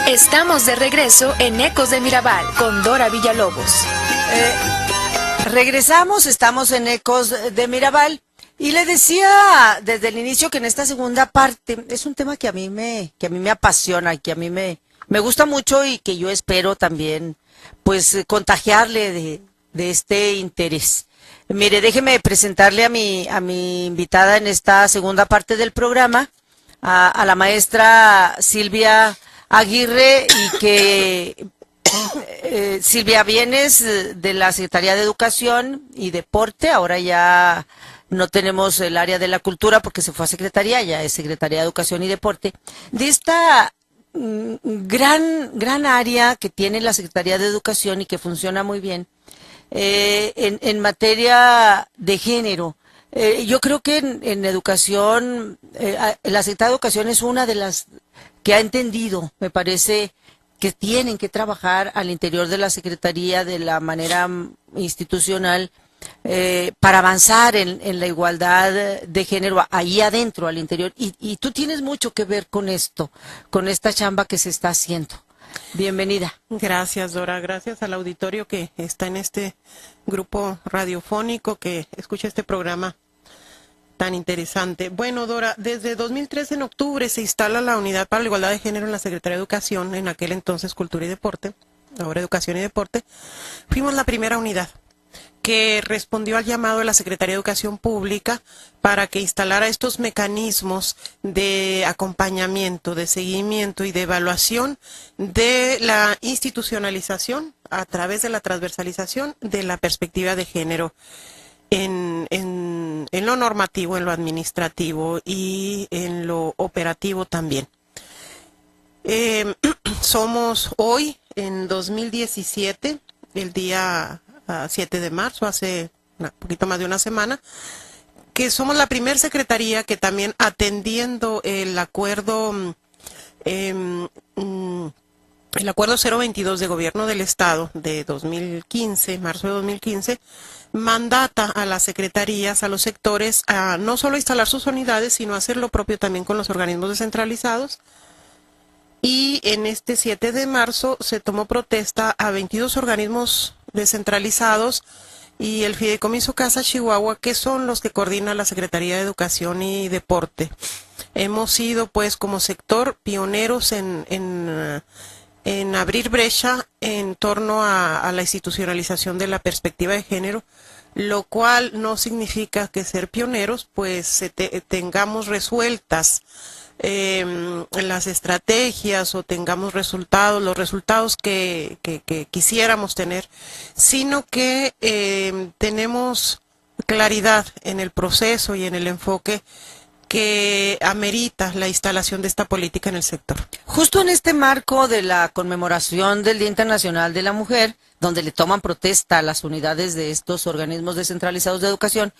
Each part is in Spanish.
Estamos de regreso en Ecos de Mirabal con Dora Villalobos. Regresamos, estamos en Ecos de Mirabal y le decía desde el inicio que en esta segunda parte es un tema que a mí me apasiona y que a mí me gusta mucho y que yo espero también pues contagiarle de este interés. Mire, déjeme presentarle a mi invitada en esta segunda parte del programa, a la maestra Silvia Aguirre, y que Silvia vienes de la Secretaría de Educación y Deporte. Ahora ya no tenemos el área de la cultura porque se fue a Secretaría, ya es Secretaría de Educación y Deporte. De esta gran área que tiene la Secretaría de Educación y que funciona muy bien en materia de género. Yo creo que en educación, la Secretaría de Educación es una de las que ha entendido, me parece, que tienen que trabajar al interior de la Secretaría de la manera institucional para avanzar en la igualdad de género ahí adentro, al interior. Y tú tienes mucho que ver con esto, con esta chamba que se está haciendo. Bienvenida. Gracias, Dora. Gracias al auditorio que está en este grupo radiofónico que escucha este programa tan interesante. Bueno, Dora, desde 2013 en octubre se instala la Unidad para la Igualdad de Género en la Secretaría de Educación, en aquel entonces Cultura y Deporte, ahora Educación y Deporte. Fuimos la primera unidad que respondió al llamado de la Secretaría de Educación Pública para que instalara estos mecanismos de acompañamiento, de seguimiento y de evaluación de la institucionalización a través de la transversalización de la perspectiva de género en lo normativo, en lo administrativo y en lo operativo también. Somos hoy, en 2017, el día 7 de marzo, hace un poquito más de una semana, que somos la primer secretaría que también atendiendo el acuerdo 022 de Gobierno del Estado de 2015, marzo de 2015, mandata a las secretarías, a los sectores, a no solo instalar sus unidades, sino hacer lo propio también con los organismos descentralizados. Y en este 7 de marzo se tomó protesta a 22 organismos descentralizados y el Fideicomiso Casa Chihuahua, que son los que coordina la Secretaría de Educación y Deporte. Hemos sido, pues, como sector pioneros en abrir brecha en torno a la institucionalización de la perspectiva de género, lo cual no significa que ser pioneros, pues, tengamos resueltas las estrategias o tengamos los resultados que quisiéramos tener, sino que tenemos claridad en el proceso y en el enfoque que amerita la instalación de esta política en el sector. Justo en este marco de la conmemoración del Día Internacional de la Mujer, donde le toman protesta a las unidades de estos organismos descentralizados de educación,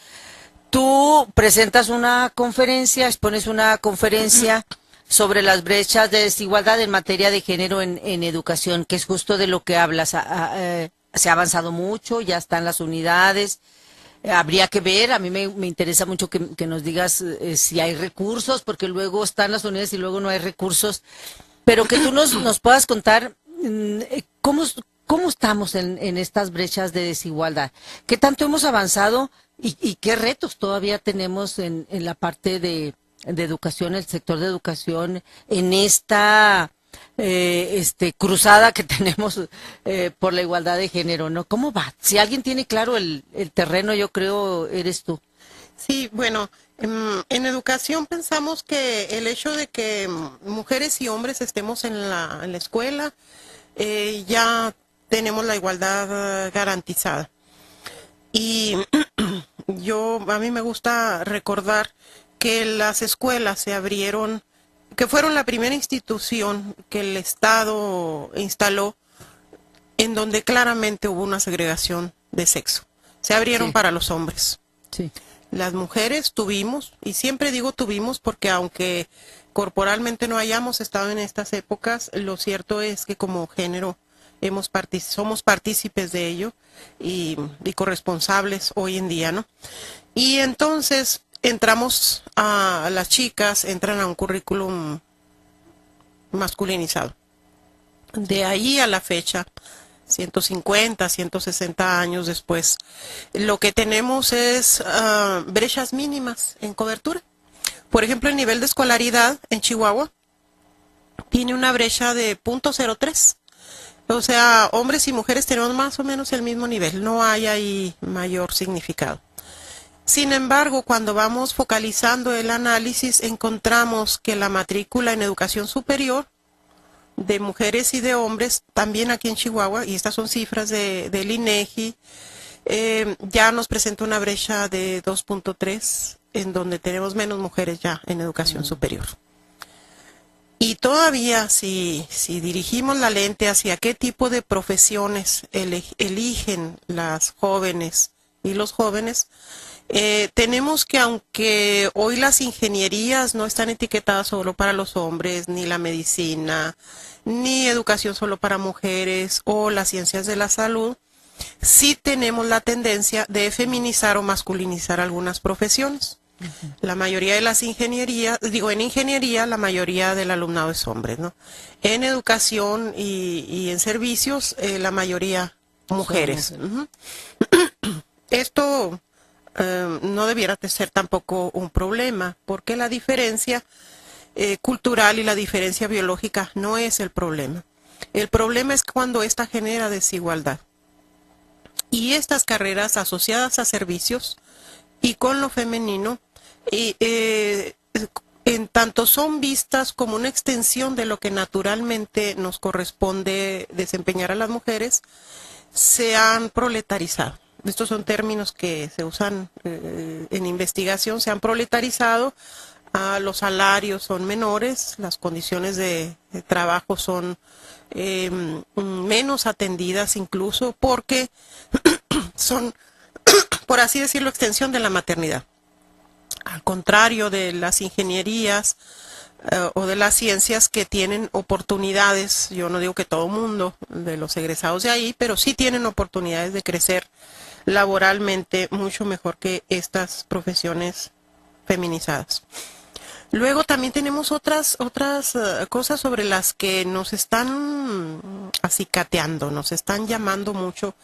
tú presentas una conferencia, expones una conferencia sobre las brechas de desigualdad en materia de género en educación, que es justo de lo que hablas. Se ha avanzado mucho, ya están las unidades. Habría que ver, a mí me interesa mucho que nos digas si hay recursos, porque luego están las unidades y luego no hay recursos, pero que tú nos puedas contar cómo estamos en estas brechas de desigualdad, qué tanto hemos avanzado y qué retos todavía tenemos en la parte de educación, el sector de educación, en esta cruzada que tenemos por la igualdad de género, ¿no? ¿Cómo va? Si alguien tiene claro el terreno, yo creo eres tú. Sí, bueno, en educación pensamos que el hecho de que mujeres y hombres estemos en la escuela, ya tenemos la igualdad garantizada. Y a mí me gusta recordar que las escuelas se abrieron, que fueron la primera institución que el Estado instaló en donde claramente hubo una segregación de sexo. Se abrieron para los hombres. Sí. Las mujeres tuvimos, y siempre digo tuvimos porque aunque corporalmente no hayamos estado en estas épocas, lo cierto es que como género somos partícipes de ello y corresponsables hoy en día, ¿no? Y entonces las chicas entran a un currículum masculinizado. De ahí a la fecha, 150, 160 años después, lo que tenemos es brechas mínimas en cobertura. Por ejemplo, el nivel de escolaridad en Chihuahua tiene una brecha de 0.03. O sea, hombres y mujeres tenemos más o menos el mismo nivel, no hay ahí mayor significado. Sin embargo, cuando vamos focalizando el análisis, encontramos que la matrícula en educación superior de mujeres y de hombres, también aquí en Chihuahua, y estas son cifras del INEGI, ya nos presenta una brecha de 2.3, en donde tenemos menos mujeres ya en educación superior. Y todavía, si dirigimos la lente hacia qué tipo de profesiones eligen las jóvenes y los jóvenes, tenemos que, aunque hoy las ingenierías no están etiquetadas solo para los hombres, ni la medicina, ni educación solo para mujeres o las ciencias de la salud, sí tenemos la tendencia de feminizar o masculinizar algunas profesiones. La mayoría de las ingenierías, en ingeniería la mayoría del alumnado es hombre, ¿no? En educación y en servicios la mayoría mujeres. Esto no debiera de ser tampoco un problema, porque la diferencia cultural y la diferencia biológica no es el problema. El problema es cuando esta genera desigualdad. Y estas carreras asociadas a servicios y con lo femenino, en tanto son vistas como una extensión de lo que naturalmente nos corresponde desempeñar a las mujeres, se han proletarizado. Estos son términos que se usan en investigación, se han proletarizado, los salarios son menores, las condiciones de trabajo son menos atendidas incluso porque son, por así decirlo, extensión de la maternidad. Al contrario de las ingenierías o de las ciencias que tienen oportunidades, yo no digo que todo mundo de los egresados de ahí, pero sí tienen oportunidades de crecer laboralmente mucho mejor que estas profesiones feminizadas. Luego también tenemos otras cosas sobre las que nos están acicateando, nos están llamando mucho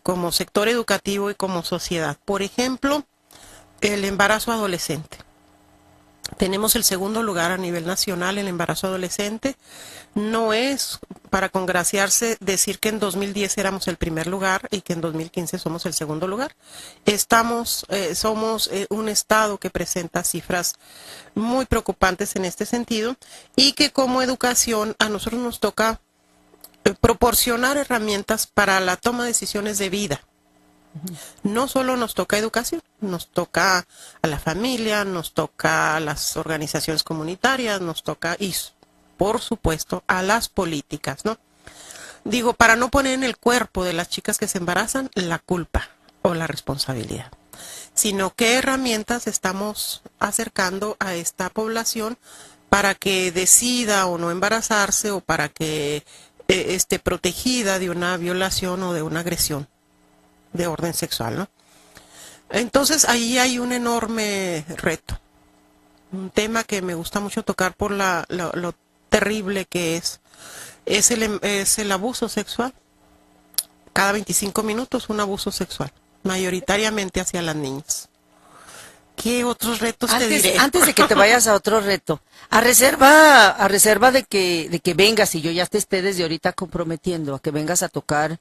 como sector educativo y como sociedad. Por ejemplo, el embarazo adolescente. Tenemos el segundo lugar a nivel nacional en el embarazo adolescente. No es para congraciarse decir que en 2010 éramos el primer lugar y que en 2015 somos el segundo lugar. Somos un estado que presenta cifras muy preocupantes en este sentido y que como educación a nosotros nos toca proporcionar herramientas para la toma de decisiones de vida. No solo nos toca educación, nos toca a la familia, nos toca a las organizaciones comunitarias, nos toca, y por supuesto, a las políticas, ¿no? Digo, para no poner en el cuerpo de las chicas que se embarazan la culpa o la responsabilidad, sino qué herramientas estamos acercando a esta población para que decida o no embarazarse o para que esté protegida de una violación o de una agresión de orden sexual, ¿no? Entonces ahí hay un enorme reto, un tema que me gusta mucho tocar por lo terrible que es el abuso sexual. Cada 25 minutos un abuso sexual, mayoritariamente hacia las niñas. ¿Qué otros retos te diré? Antes de que te vayas a otro reto, a reserva de que vengas y yo ya te esté desde ahorita comprometiendo a que vengas a tocar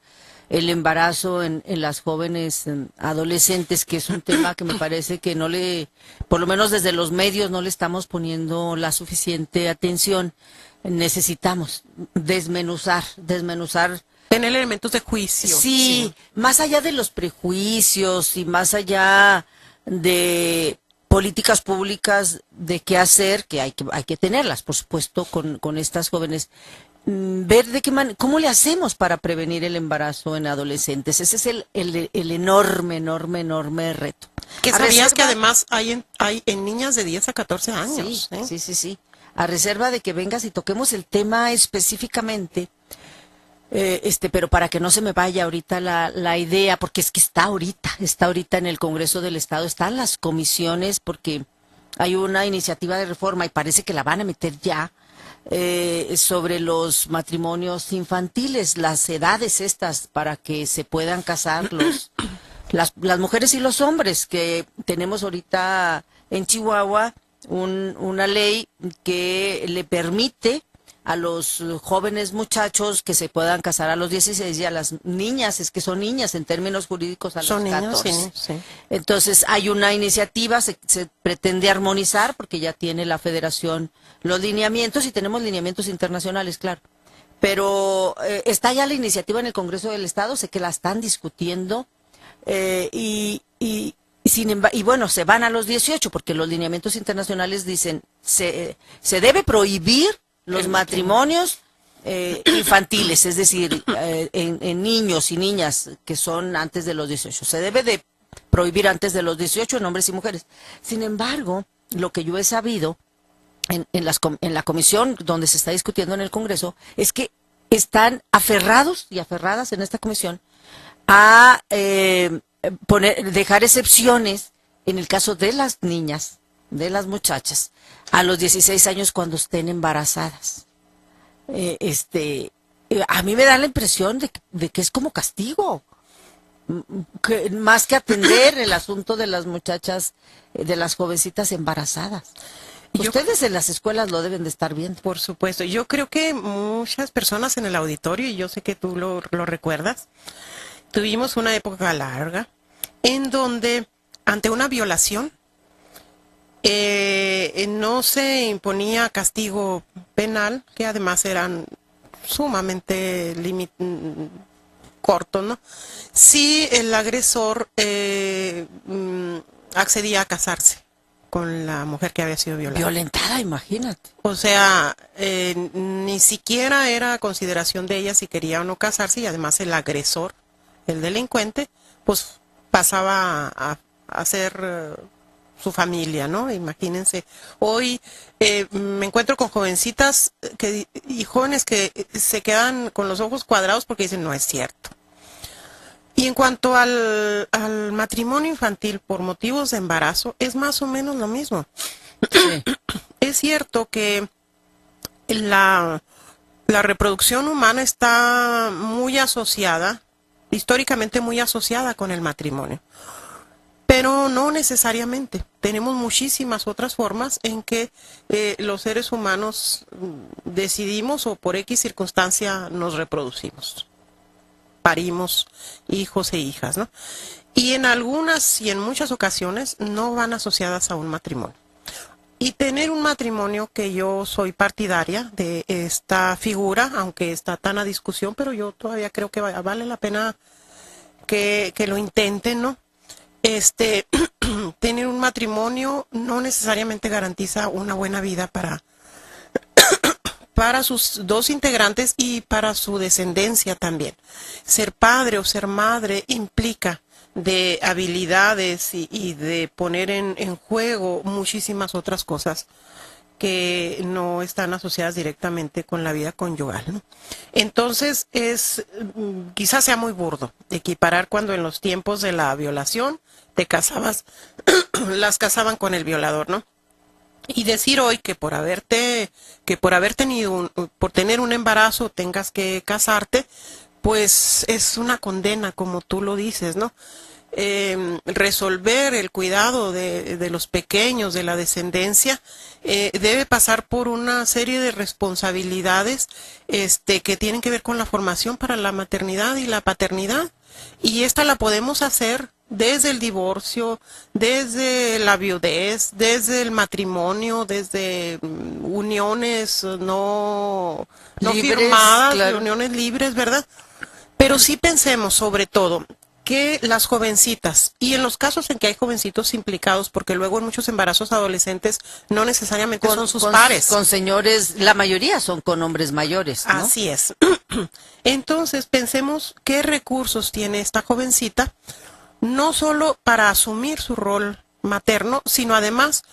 el embarazo en las jóvenes adolescentes, que es un tema que me parece que por lo menos desde los medios no le estamos poniendo la suficiente atención. Necesitamos desmenuzar. Tener elementos de juicio. Sí, más allá de los prejuicios y más allá de políticas públicas de qué hacer, que hay que tenerlas, por supuesto, con estas jóvenes. Ver cómo le hacemos para prevenir el embarazo en adolescentes. Ese es el enorme reto. Que sabías que además hay en niñas de 10 a 14 años. Sí. A reserva de que vengas y toquemos el tema específicamente, pero para que no se me vaya ahorita la idea, porque es que está ahorita en el Congreso del Estado, están las comisiones, porque hay una iniciativa de reforma y parece que la van a meter ya, sobre los matrimonios infantiles, las edades estas para que se puedan casar las mujeres y los hombres, que tenemos ahorita en Chihuahua una ley que le permite a los jóvenes muchachos que se puedan casar a los 16 y a las niñas, es que son niñas en términos jurídicos, a los Son niños, 14. sí. Entonces hay una iniciativa, se pretende armonizar porque ya tiene la federación los lineamientos y tenemos lineamientos internacionales, claro. Pero está ya la iniciativa en el Congreso del Estado, sé que la están discutiendo y bueno, se van a los 18 porque los lineamientos internacionales dicen se debe prohibir los matrimonios infantiles, es decir, en niños y niñas que son antes de los 18. Se debe de prohibir antes de los 18 en hombres y mujeres. Sin embargo, lo que yo he sabido en la comisión donde se está discutiendo en el Congreso es que están aferrados y aferradas en esta comisión a dejar excepciones en el caso de las niñas, de las muchachas, a los 16 años cuando estén embarazadas. A mí me da la impresión de que es como castigo, más que atender el asunto de las muchachas, de las jovencitas embarazadas. Ustedes en las escuelas lo deben de estar viendo. Por supuesto. Yo creo que muchas personas en el auditorio, y yo sé que tú lo recuerdas, tuvimos una época larga en donde ante una violación no se imponía castigo penal, que además eran sumamente cortos, ¿no? Si el agresor accedía a casarse con la mujer que había sido violada. Violentada, imagínate. O sea, ni siquiera era consideración de ella si quería o no casarse, y además el agresor, el delincuente, pues pasaba a ser su familia, ¿no? Imagínense. Hoy me encuentro con jovencitas y jóvenes que se quedan con los ojos cuadrados porque dicen, no es cierto. Y en cuanto al matrimonio infantil por motivos de embarazo, es más o menos lo mismo. Sí. Es cierto que la reproducción humana está muy asociada, históricamente muy asociada con el matrimonio, pero no necesariamente. Tenemos muchísimas otras formas en que los seres humanos decidimos o por X circunstancia nos reproducimos. Parimos hijos e hijas, ¿no? Y en algunas y en muchas ocasiones no van asociadas a un matrimonio. Y tener un matrimonio, que yo soy partidaria de esta figura, aunque está tan a discusión, pero yo todavía creo que vale la pena que lo intenten, ¿no? Tener un matrimonio no necesariamente garantiza una buena vida para sus dos integrantes y para su descendencia también. Ser padre o ser madre implica de habilidades y de poner en juego muchísimas otras cosas que no están asociadas directamente con la vida conyugal, ¿no? Entonces, quizás sea muy burdo equiparar cuando en los tiempos de la violación te casabas, las casaban con el violador, ¿no? Y decir hoy que por tener un embarazo tengas que casarte, pues es una condena, como tú lo dices, ¿no? Resolver el cuidado de los pequeños, de la descendencia, debe pasar por una serie de responsabilidades que tienen que ver con la formación para la maternidad y la paternidad. Y esta la podemos hacer desde el divorcio, desde la viudez, desde el matrimonio, desde uniones no Libres, firmadas, claro. uniones libres, ¿verdad? Pero sí pensemos sobre todo que las jovencitas, y en los casos en que hay jovencitos implicados, porque luego en muchos embarazos adolescentes no necesariamente son sus pares. Con señores, la mayoría son con hombres mayores, ¿no? Así es. Entonces, pensemos qué recursos tiene esta jovencita, no solo para asumir su rol materno, sino además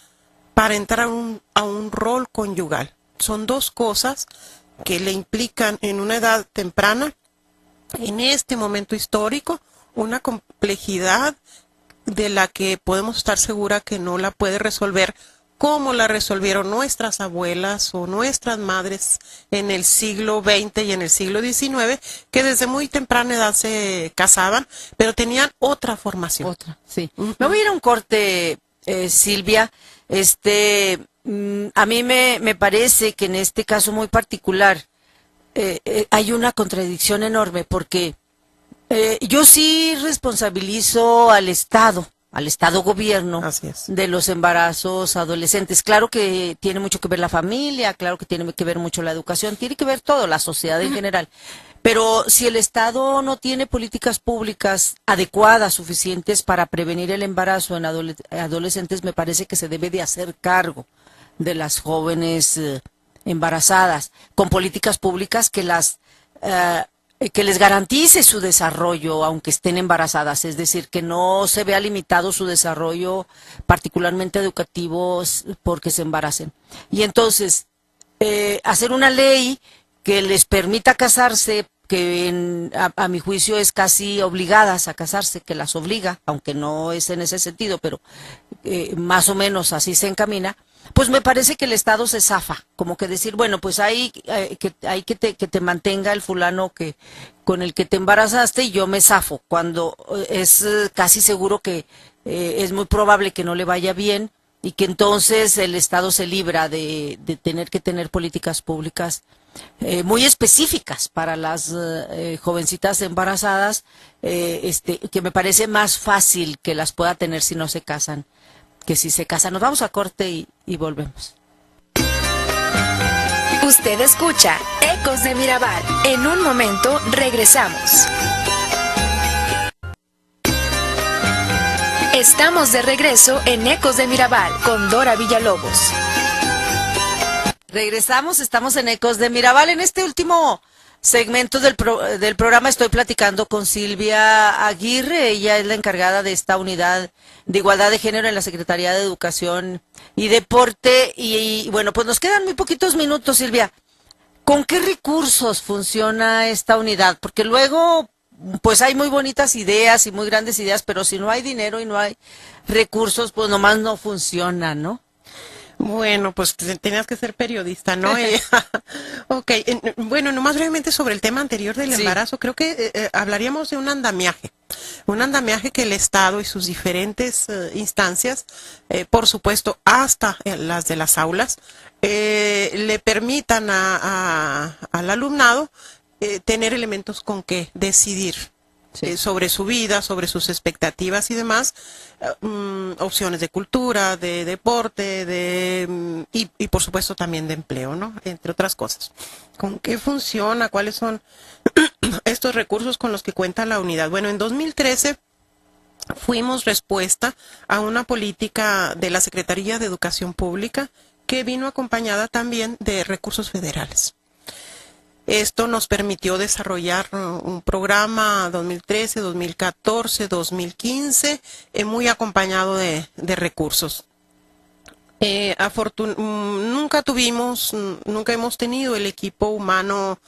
para entrar a un rol conyugal. Son dos cosas que le implican en una edad temprana, en este momento histórico, una complejidad de la que podemos estar segura que no la puede resolver cómo la resolvieron nuestras abuelas o nuestras madres en el siglo XX y en el siglo XIX, que desde muy temprana edad se casaban, pero tenían otra formación. Otra, sí. Me voy a ir a un corte, Silvia. A mí me parece que en este caso muy particular hay una contradicción enorme, porque yo sí responsabilizo al Estado gobierno Así es. de los embarazos adolescentes. Claro que tiene mucho que ver la familia, claro que tiene que ver mucho la educación, tiene que ver todo, la sociedad en general. Pero si el Estado no tiene políticas públicas adecuadas, suficientes para prevenir el embarazo en adolescentes, me parece que se debe de hacer cargo de las jóvenes embarazadas, con políticas públicas que que les garantice su desarrollo aunque estén embarazadas, es decir, que no se vea limitado su desarrollo particularmente educativo porque se embaracen. Y entonces, hacer una ley que les permita casarse, que a mi juicio es casi obligadas a casarse, que las obliga, aunque no es en ese sentido, pero más o menos así se encamina, pues me parece que el Estado se zafa, como que decir, bueno, pues hay que te mantenga el fulano con el que te embarazaste y yo me zafo, cuando es casi seguro que es muy probable que no le vaya bien y que entonces el Estado se libra de tener que tener políticas públicas muy específicas para las jovencitas embarazadas, que me parece más fácil que las pueda tener si no se casan que si se casan. Nos vamos a corte y volvemos. Usted escucha Ecos de Mirabal. En un momento regresamos. Estamos de regreso en Ecos de Mirabal con Dora Villalobos. Regresamos, estamos en Ecos de Mirabal. En este último segmento del programa estoy platicando con Silvia Aguirre. Ella es la encargada de esta unidad de igualdad de género en la Secretaría de Educación y Deporte. Y bueno, pues nos quedan muy poquitos minutos, Silvia. ¿Con qué recursos funciona esta unidad? Porque luego, pues hay muy bonitas ideas y muy grandes ideas, pero si no hay dinero y no hay recursos, pues nomás no funciona, ¿no? Bueno, pues tenías que ser periodista, ¿no? Ok, bueno, nomás brevemente sobre el tema anterior del embarazo, creo que hablaríamos de un andamiaje que el Estado y sus diferentes instancias, por supuesto, hasta las de las aulas, le permitan al alumnado tener elementos con que decidir. Sí. Sobre su vida, sobre sus expectativas y demás, opciones de cultura, de deporte, y por supuesto también de empleo, ¿no? Entre otras cosas. ¿Con qué funciona? ¿Cuáles son estos recursos con los que cuenta la unidad? Bueno, en 2013 fuimos respuesta a una política de la Secretaría de Educación Pública que vino acompañada también de recursos federales. Esto nos permitió desarrollar un programa 2013, 2014, 2015, muy acompañado de recursos. Nunca hemos tenido el equipo humano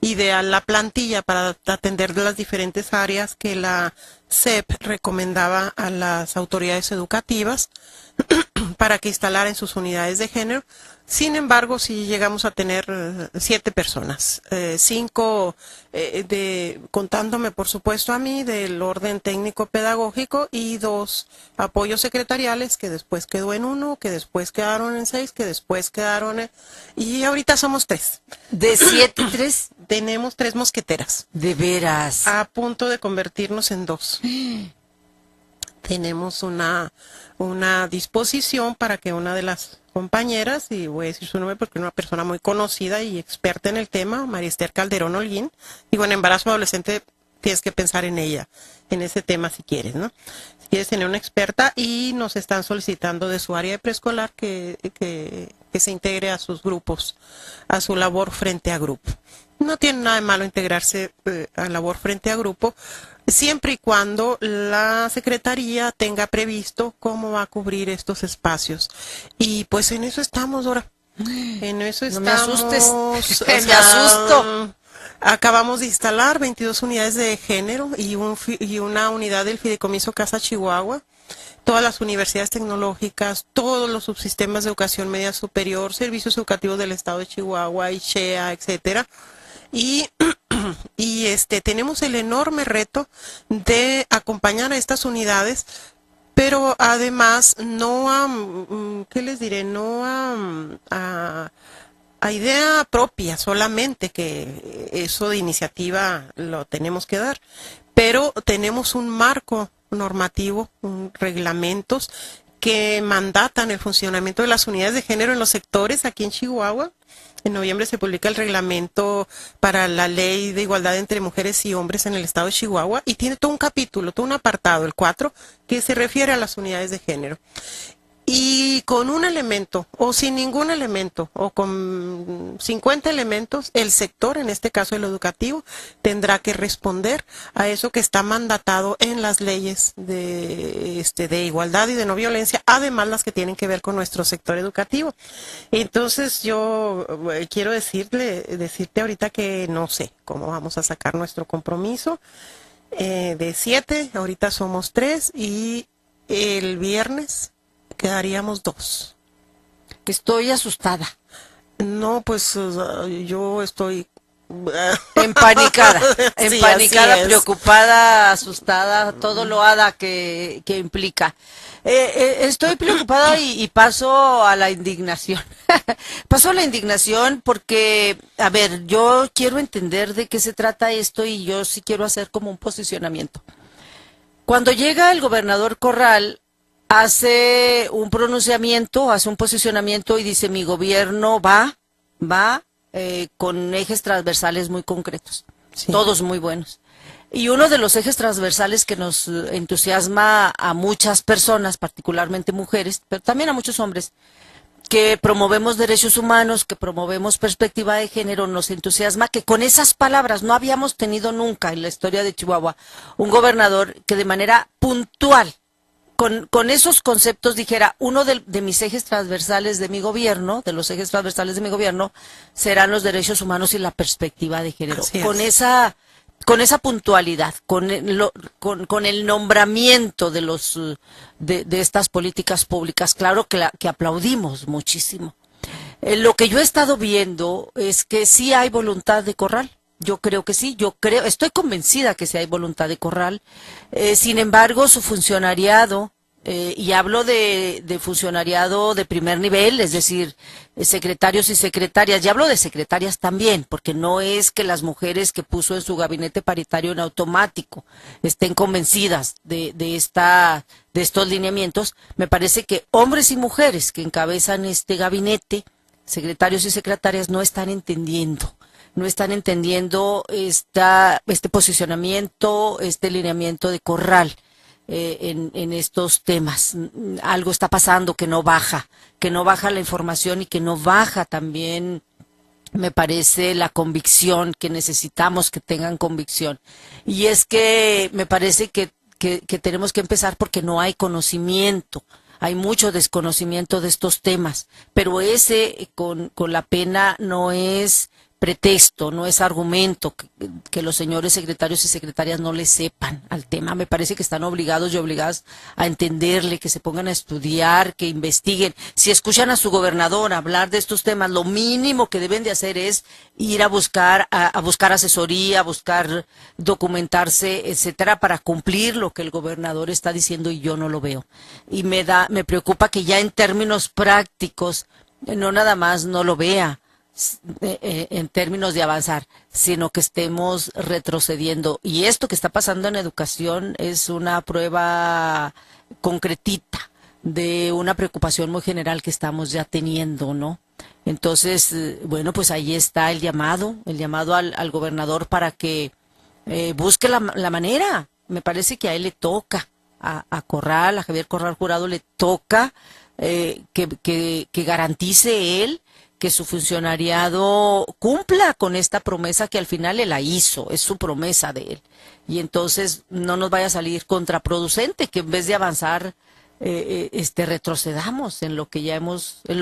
ideal, la plantilla para atender las diferentes áreas que la SEP recomendaba a las autoridades educativas para que instalaran sus unidades de género. Sin embargo, sí llegamos a tener 7 personas, 5 contándome por supuesto a mí del orden técnico pedagógico y 2 apoyos secretariales que después quedó en 1, que después quedaron en 6, que después quedaron y ahorita somos 3. ¿De 7 3? Tenemos 3 mosqueteras. De veras. A punto de convertirnos en 2. Tenemos una disposición para que una de las compañeras, y voy a decir su nombre porque es una persona muy conocida y experta en el tema, María Esther Calderón Holguín, digo, en embarazo adolescente tienes que pensar en ella, en ese tema si quieres, ¿no? Si quieres tener una experta, y nos están solicitando de su área de preescolar que se integre a sus grupos, a su labor frente a grupo. No tiene nada de malo integrarse a labor frente a grupo, siempre y cuando la Secretaría tenga previsto cómo va a cubrir estos espacios. Y pues en eso estamos, Dora. En eso estamos. No me asustes, me asusto. Acabamos de instalar 22 unidades de género y una unidad del Fideicomiso Casa Chihuahua. todas las universidades tecnológicas, todos los subsistemas de educación media superior, servicios educativos del estado de Chihuahua, ISHEA, etcétera. Y tenemos el enorme reto de acompañar a estas unidades, pero además no ¿qué les diré? No a idea propia solamente, que eso de iniciativa lo tenemos que dar, pero tenemos un marco normativo, reglamentos que mandatan el funcionamiento de las unidades de género en los sectores aquí en Chihuahua. En noviembre se publica el reglamento para la ley de igualdad entre mujeres y hombres en el estado de Chihuahua y tiene todo un capítulo, todo un apartado, el 4, que se refiere a las unidades de género. Y con un elemento, o sin ningún elemento, o con 50 elementos, el sector, en este caso el educativo, tendrá que responder a eso que está mandatado en las leyes de igualdad y de no violencia, además las que tienen que ver con nuestro sector educativo. Entonces yo quiero decirte ahorita que no sé cómo vamos a sacar nuestro compromiso. De 7, ahorita somos 3 y el viernes quedaríamos 2. Estoy asustada. No, pues yo estoy empanicada, empanicada, sí, preocupada, asustada, todo lo hada que implica. Estoy preocupada y paso a la indignación. Paso a la indignación porque, a ver, yo quiero entender de qué se trata esto y yo sí quiero hacer como un posicionamiento. Cuando llega el gobernador Corral, hace un pronunciamiento, hace un posicionamiento y dice: mi gobierno va con ejes transversales muy concretos, sí, todos muy buenos. Y uno de los ejes transversales que nos entusiasma a muchas personas, particularmente mujeres, pero también a muchos hombres, que promovemos derechos humanos, que promovemos perspectiva de género, nos entusiasma que con esas palabras no habíamos tenido nunca en la historia de Chihuahua un gobernador que de manera puntual, con esos conceptos dijera: uno de mis ejes transversales de mi gobierno, de los ejes transversales de mi gobierno, serán los derechos humanos y la perspectiva de género. Con esa puntualidad, con el nombramiento de estas políticas públicas, claro que aplaudimos muchísimo. Lo que yo he estado viendo es que sí hay voluntad de Corral. Yo creo que sí, estoy convencida que sí hay voluntad de Corral. Sin embargo, su funcionariado, y hablo de funcionariado de primer nivel, es decir, secretarios y secretarias, y hablo de secretarias también, porque no es que las mujeres que puso en su gabinete paritario en automático estén convencidas de estos lineamientos. Me parece que hombres y mujeres que encabezan este gabinete, secretarios y secretarias, no están entendiendo este posicionamiento, este lineamiento de Corral en estos temas. Algo está pasando que no baja la información y que no baja también, me parece, la convicción, que necesitamos que tengan convicción. Y es que me parece que tenemos que empezar porque no hay conocimiento. Hay mucho desconocimiento de estos temas, pero ese con la pena no es pretexto, no es argumento que los señores secretarios y secretarias no le sepan al tema. Me parece que están obligados y obligadas a entenderle, que se pongan a estudiar, que investiguen. Si escuchan a su gobernador hablar de estos temas, lo mínimo que deben de hacer es ir a buscar asesoría, a buscar documentarse, etcétera, para cumplir lo que el gobernador está diciendo, y yo no lo veo. Y me preocupa que ya en términos prácticos, no nada más no lo vea en términos de avanzar, sino que estemos retrocediendo. Y esto que está pasando en educación es una prueba concretita de una preocupación muy general que estamos ya teniendo, ¿no? Entonces, bueno, pues ahí está el llamado al gobernador para que busque la manera. Me parece que a él le toca, a Corral, a Javier Corral Jurado le toca que garantice él que su funcionariado cumpla con esta promesa que al final él la hizo, es su promesa de él. Y entonces no nos vaya a salir contraproducente, que en vez de avanzar, retrocedamos en lo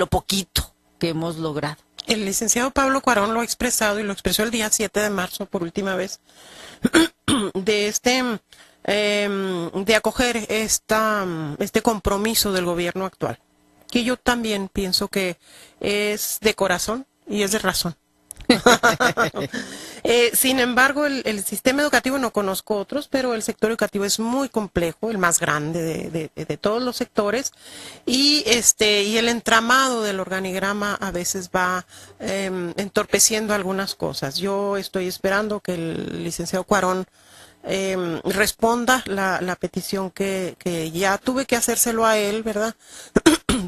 poquito que hemos logrado. El licenciado Pablo Cuarón lo ha expresado y lo expresó el día 7 de marzo por última vez, de de acoger este compromiso del gobierno actual, que yo también pienso que es de corazón y es de razón. Sin embargo, el sistema educativo, no conozco otros, pero el sector educativo es muy complejo, el más grande de todos los sectores, y el entramado del organigrama a veces va entorpeciendo algunas cosas. Yo estoy esperando que el licenciado Cuarón responda la petición que ya tuve que hacérselo a él, ¿verdad?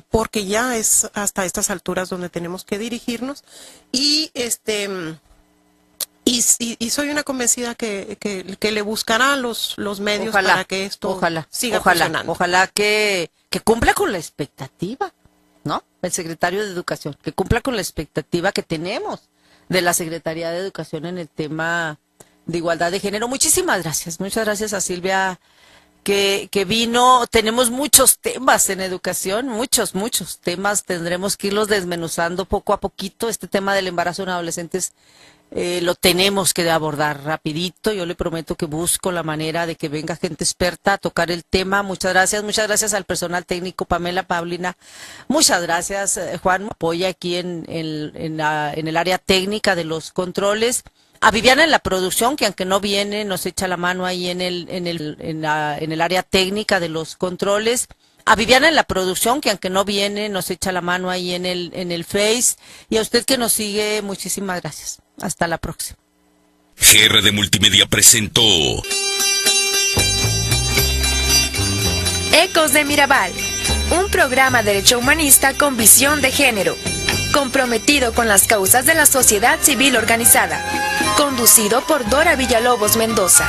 Porque ya es hasta estas alturas donde tenemos que dirigirnos, y soy una convencida que le buscará los medios para que esto siga funcionando. Ojalá que cumpla con la expectativa, ¿no? El secretario de Educación, que cumpla con la expectativa que tenemos de la Secretaría de Educación en el tema de igualdad de género. Muchísimas gracias, muchas gracias a Silvia que vino. Tenemos muchos temas en educación, muchos temas, tendremos que irlos desmenuzando poco a poquito. Este tema del embarazo en adolescentes lo tenemos que abordar rapidito. Yo le prometo que busco la manera de que venga gente experta a tocar el tema. Muchas gracias al personal técnico, Pamela, Paulina, muchas gracias, Juan, apoya aquí en el área técnica de los controles. A Viviana en la producción, que aunque no viene, nos echa la mano ahí en el área técnica de los controles. A Viviana en la producción, que aunque no viene, nos echa la mano ahí en el Face. Y a usted que nos sigue, muchísimas gracias. Hasta la próxima. GRD Multimedia presentó Ecos de Mirabal, un programa de derecho humanista con visión de género, comprometido con las causas de la sociedad civil organizada, conducido por Dora Villalobos Mendoza.